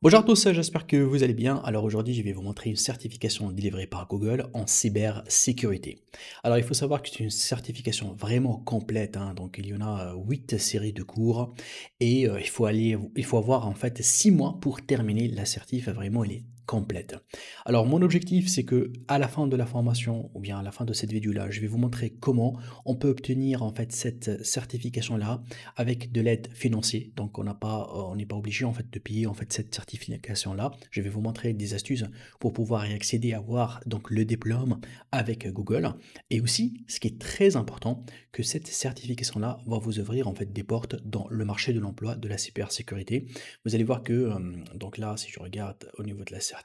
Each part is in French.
Bonjour à tous, j'espère que vous allez bien. Alors aujourd'hui, je vais vous montrer une certification délivrée par Google en cybersécurité. Alors il faut savoir que c'est une certification vraiment complète, hein. Donc il y en a 8 séries de cours et il faut avoir en fait 6 mois pour terminer la certif. Vraiment, elle est complète. Alors mon objectif, c'est que à la fin de la formation ou bien à la fin de cette vidéo-là, je vais vous montrer comment on peut obtenir en fait cette certification-là avec de l'aide financière. Donc on n'est pas obligé en fait de payer en fait cette certification là. Je vais vous montrer des astuces pour pouvoir y accéder, avoir donc le diplôme avec Google. Et aussi, ce qui est très important, que cette certification là va vous ouvrir en fait des portes dans le marché de l'emploi de la cybersécurité. Vous allez voir que donc là, si je regarde au niveau de la certif,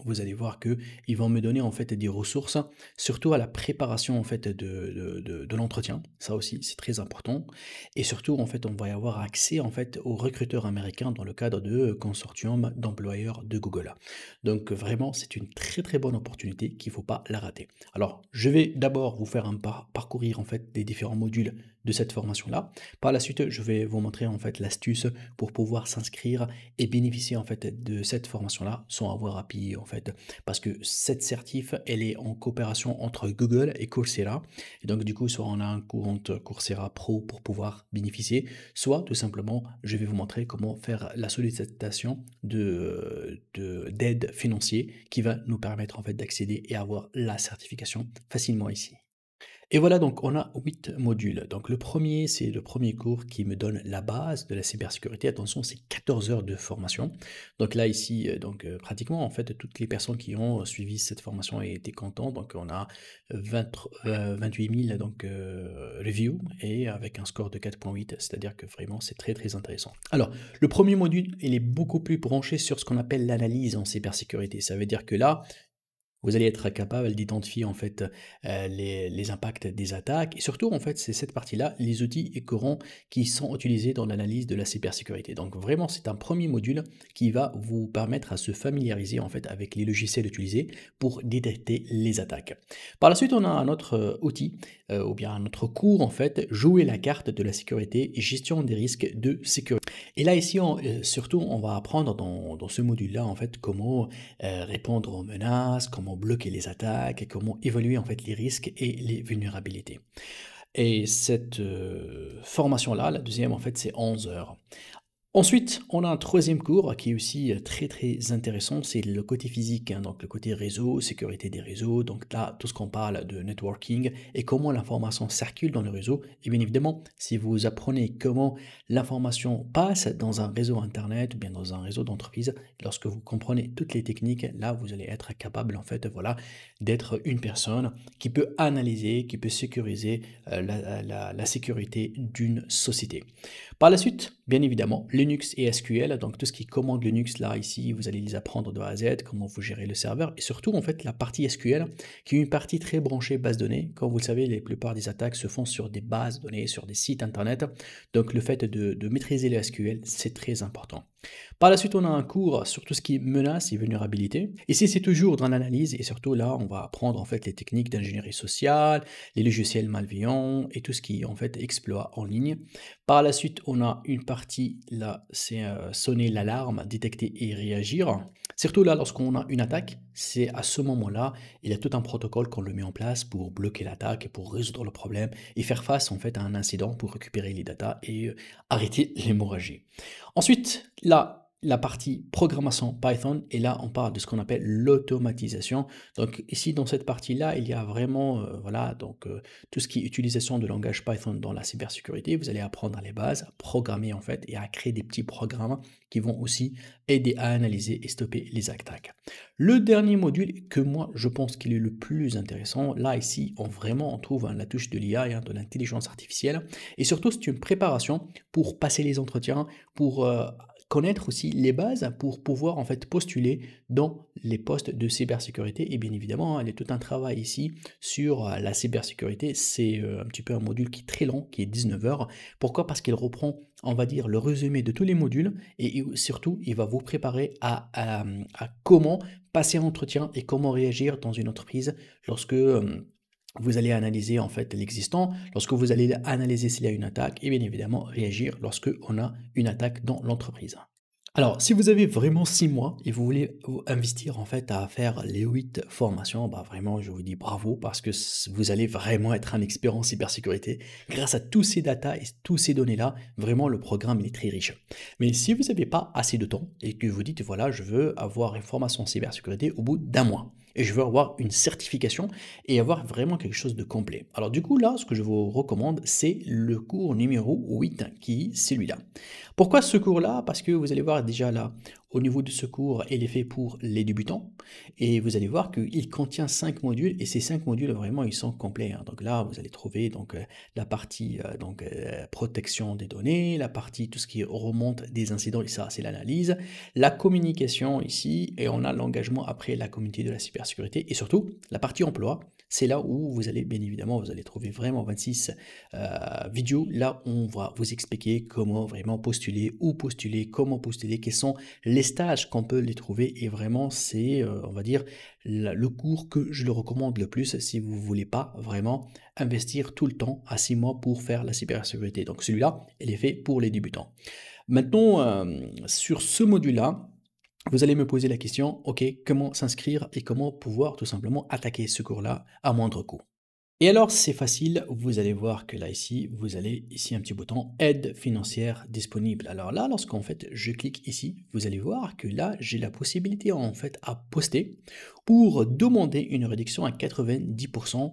vous allez voir que ils vont me donner en fait des ressources, surtout à la préparation en fait de l'entretien. Ça aussi, c'est très important. Et surtout, en fait, on va y avoir accès en fait aux recruteurs américains dans le cadre de consortium d'employeurs de Google. Donc vraiment, c'est une très très bonne opportunité qu'il ne faut pas la rater. Alors, je vais d'abord vous faire parcourir en fait les différents modules de cette formation-là. Par la suite, je vais vous montrer en fait l'astuce pour pouvoir s'inscrire et bénéficier en fait de cette formation-là sans avoir à payer en fait. Parce que cette certif, elle est en coopération entre Google et Coursera. Et donc du coup, soit on a un compte Coursera Pro pour pouvoir bénéficier, soit tout simplement, je vais vous montrer comment faire la sollicitation d'aide financière qui va nous permettre en fait d'accéder et avoir la certification facilement ici. Et voilà, donc on a 8 modules. Donc le premier, c'est le premier cours qui me donne la base de la cybersécurité. Attention, c'est 14 heures de formation. Donc là, ici, pratiquement, en fait, toutes les personnes qui ont suivi cette formation et été contents. Donc on a 28 000 donc, reviews et avec un score de 4,8, c'est-à-dire que vraiment, c'est très, très intéressant. Alors, le premier module, il est beaucoup plus branché sur ce qu'on appelle l'analyse en cybersécurité. Ça veut dire que là, vous allez être capable d'identifier en fait les impacts des attaques et surtout en fait c'est cette partie-là, les outils et courants qui sont utilisés dans l'analyse de la cybersécurité. Donc vraiment c'est un premier module qui va vous permettre à se familiariser en fait avec les logiciels utilisés pour détecter les attaques. Par la suite on a un autre outil ou bien un autre cours en fait, jouer la carte de la sécurité et gestion des risques de sécurité. Et là ici surtout on va apprendre dans ce module-là en fait comment répondre aux menaces, comment bloquer les attaques et comment évaluer en fait les risques et les vulnérabilités. Et cette formation-là, la deuxième en fait, c'est 11 heures. Ensuite, on a un troisième cours qui est aussi très très intéressant, c'est le côté physique, hein, donc le côté réseau, sécurité des réseaux, donc là, tout ce qu'on parle de networking et comment l'information circule dans le réseau. Et bien évidemment, si vous apprenez comment l'information passe dans un réseau Internet ou bien dans un réseau d'entreprise, lorsque vous comprenez toutes les techniques, là, vous allez être capable, en fait, voilà, d'être une personne qui peut analyser, qui peut sécuriser la sécurité d'une société. Par la suite, bien évidemment, Linux et SQL, donc tout ce qui est commande Linux, là, ici, vous allez les apprendre de A à Z, comment vous gérez le serveur, et surtout, en fait, la partie SQL, qui est une partie très branchée base de données. Comme vous le savez, la plupart des attaques se font sur des bases de données, sur des sites Internet, donc le fait de maîtriser le SQL, c'est très important. Par la suite, on a un cours sur tout ce qui est menaces et vulnérabilités. Ici, c'est toujours dans l'analyse, et surtout là, on va apprendre, en fait, les techniques d'ingénierie sociale, les logiciels malveillants, et tout ce qui est, en fait, exploit en ligne. Par la suite, on a une partie, là, c'est sonner l'alarme, détecter et réagir. Surtout là, lorsqu'on a une attaque, c'est à ce moment-là, il y a tout un protocole qu'on le met en place pour bloquer l'attaque, pour résoudre le problème et faire face en fait à un incident pour récupérer les datas et arrêter l'hémorragie. Ensuite, là, la partie programmation Python, et là, on parle de ce qu'on appelle l'automatisation. Donc ici, dans cette partie-là, il y a vraiment, voilà, donc tout ce qui est utilisation de langage Python dans la cybersécurité. Vous allez apprendre les bases, à programmer en fait, et à créer des petits programmes qui vont aussi aider à analyser et stopper les attaques. Le dernier module que moi, je pense qu'il est le plus intéressant, là, ici, on trouve la touche de l'IA, de l'intelligence artificielle, et surtout, c'est une préparation pour passer les entretiens, pour connaître aussi les bases pour pouvoir en fait postuler dans les postes de cybersécurité. Et bien évidemment, il y a tout un travail ici sur la cybersécurité. C'est un petit peu un module qui est très long, qui est 19 heures. Pourquoi? Parce qu'il reprend, on va dire, le résumé de tous les modules et surtout, il va vous préparer à comment passer un entretien et comment réagir dans une entreprise lorsque vous allez analyser en fait l'existant, lorsque vous allez analyser s'il y a une attaque et bien évidemment réagir lorsque on a une attaque dans l'entreprise. Alors, si vous avez vraiment 6 mois et vous voulez investir en fait à faire les 8 formations, bah vraiment, je vous dis bravo parce que vous allez vraiment être un expert en cybersécurité. Grâce à tous ces datas et tous ces données-là, vraiment, le programme il est très riche. Mais si vous n'avez pas assez de temps et que vous dites, voilà, je veux avoir une formation en cybersécurité au bout d'un mois et je veux avoir une certification et avoir vraiment quelque chose de complet. Alors du coup, là, ce que je vous recommande, c'est le cours numéro 8 qui est celui-là. Pourquoi ce cours-là? Parce que vous allez voir déjà là, au niveau de ce cours, il est fait pour les débutants et vous allez voir qu'il contient 5 modules et ces 5 modules vraiment ils sont complets, hein. Donc là, vous allez trouver donc la partie protection des données, la partie tout ce qui remonte des incidents et ça c'est l'analyse, la communication ici et on a l'engagement après la communauté de la cybersécurité et surtout la partie emploi. C'est là où vous allez bien évidemment, vous allez trouver vraiment 26 vidéos. Là, on va vous expliquer comment vraiment postuler, où postuler, comment postuler, quels sont les stages qu'on peut les trouver. Et vraiment, c'est, on va dire, le cours que je le recommande le plus si vous ne voulez pas vraiment investir tout le temps à 6 mois pour faire la cybersécurité. Donc celui-là, il est fait pour les débutants. Maintenant, sur ce module-là, vous allez me poser la question, ok, comment s'inscrire et comment pouvoir tout simplement attaquer ce cours-là à moindre coût. Et alors, c'est facile, vous allez voir que là, ici, vous allez ici un petit bouton aide financière disponible. Alors là, lorsqu'en fait, je clique ici, vous allez voir que là, j'ai la possibilité en fait à poster pour demander une réduction à 90%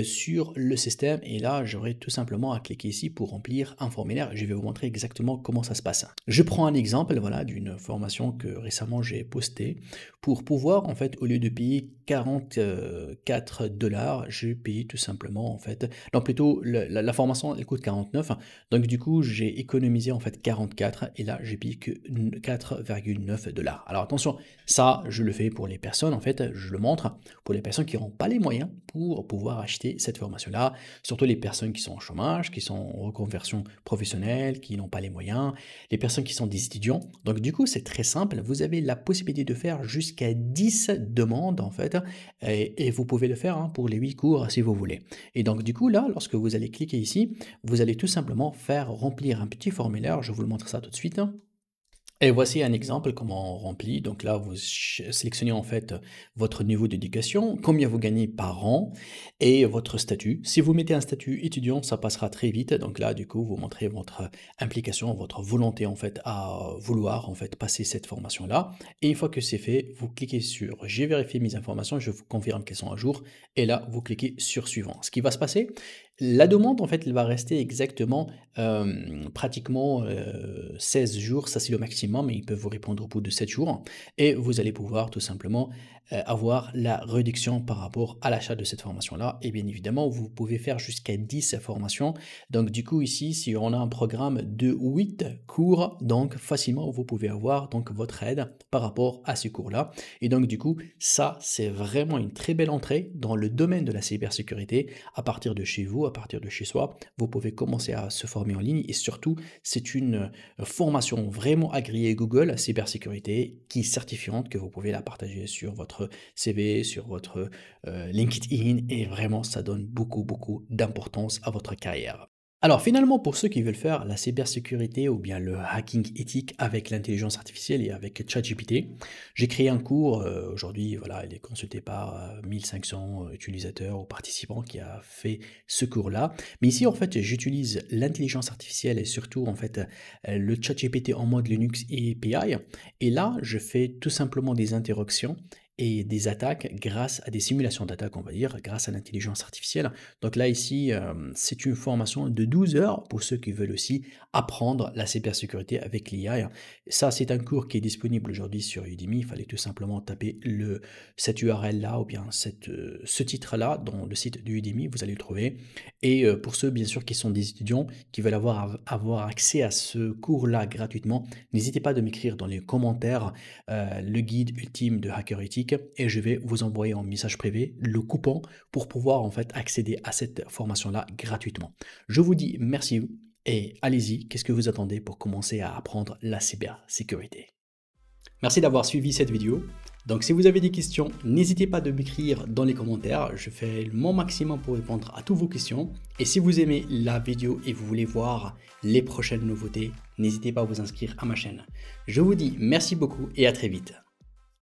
sur le système. Et là, j'aurai tout simplement à cliquer ici pour remplir un formulaire. Je vais vous montrer exactement comment ça se passe. Je prends un exemple, voilà, d'une formation que récemment j'ai postée pour pouvoir, en fait, au lieu de payer 44 $, j'ai payé tout simplement, en fait, non, plutôt, la formation, elle coûte 49, donc du coup, j'ai économisé, en fait, 44, et là, j'ai payé que 4,9 $. Alors attention, ça, je le fais pour les personnes, en fait, je le montre, pour les personnes qui n'auront pas les moyens pour pouvoir acheter cette formation-là, surtout les personnes qui sont au chômage, qui sont en reconversion professionnelle, qui n'ont pas les moyens, les personnes qui sont des étudiants. Donc du coup, c'est très simple, vous avez la possibilité de faire jusqu'à 10 demandes, en fait, et vous pouvez le faire pour les 8 cours si vous voulez. Et donc du coup, là, lorsque vous allez cliquer ici, vous allez tout simplement faire remplir un petit formulaire, je vous le montre ça tout de suite. Et voici un exemple comment on remplit. Donc là, vous sélectionnez en fait votre niveau d'éducation, combien vous gagnez par an et votre statut. Si vous mettez un statut étudiant, ça passera très vite. Donc là, du coup, vous montrez votre implication, votre volonté en fait à vouloir en fait passer cette formation-là. Et une fois que c'est fait, vous cliquez sur j'ai vérifié mes informations, je vous confirme qu'elles sont à jour. Et là, vous cliquez sur suivant. Ce qui va se passer, la demande en fait, elle va rester exactement pratiquement 16 jours, ça c'est le maximum, mais ils peuvent vous répondre au bout de 7 jours. Et vous allez pouvoir tout simplement avoir la réduction par rapport à l'achat de cette formation-là. Et bien évidemment, vous pouvez faire jusqu'à 10 formations. Donc du coup ici, si on a un programme de 8 cours, donc facilement vous pouvez avoir donc votre aide par rapport à ce cours-là. Et donc du coup, ça c'est vraiment une très belle entrée dans le domaine de la cybersécurité. À partir de chez vous, à partir de chez soi, vous pouvez commencer à se former en ligne et surtout, c'est une formation vraiment agréée Google cybersécurité qui est certifiante que vous pouvez la partager sur votre CV, sur votre LinkedIn et vraiment ça donne beaucoup d'importance à votre carrière. Alors finalement, pour ceux qui veulent faire la cybersécurité ou bien le hacking éthique avec l'intelligence artificielle et avec ChatGPT, j'ai créé un cours, aujourd'hui voilà, il est consulté par 1500 utilisateurs ou participants qui a fait ce cours-là. Mais ici en fait, j'utilise l'intelligence artificielle et surtout en fait le ChatGPT en mode Linux et API. Et là, je fais tout simplement des interactions et des attaques grâce à des simulations d'attaques, on va dire, grâce à l'intelligence artificielle. Donc là, ici, c'est une formation de 12 heures pour ceux qui veulent aussi apprendre la cybersécurité avec l'IA. Ça, c'est un cours qui est disponible aujourd'hui sur Udemy. Il fallait tout simplement taper cette URL-là ou bien ce titre-là dans le site de Udemy, vous allez le trouver. Et pour ceux, bien sûr, qui sont des étudiants, qui veulent avoir accès à ce cours-là gratuitement, n'hésitez pas de m'écrire dans les commentaires le guide ultime de Hacker Ethic et je vais vous envoyer en message privé le coupon pour pouvoir en fait accéder à cette formation-là gratuitement. Je vous dis merci et allez-y, qu'est-ce que vous attendez pour commencer à apprendre la cybersécurité? Merci d'avoir suivi cette vidéo. Donc si vous avez des questions, n'hésitez pas de m'écrire dans les commentaires. Je fais mon maximum pour répondre à toutes vos questions. Et si vous aimez la vidéo et vous voulez voir les prochaines nouveautés, n'hésitez pas à vous inscrire à ma chaîne. Je vous dis merci beaucoup et à très vite.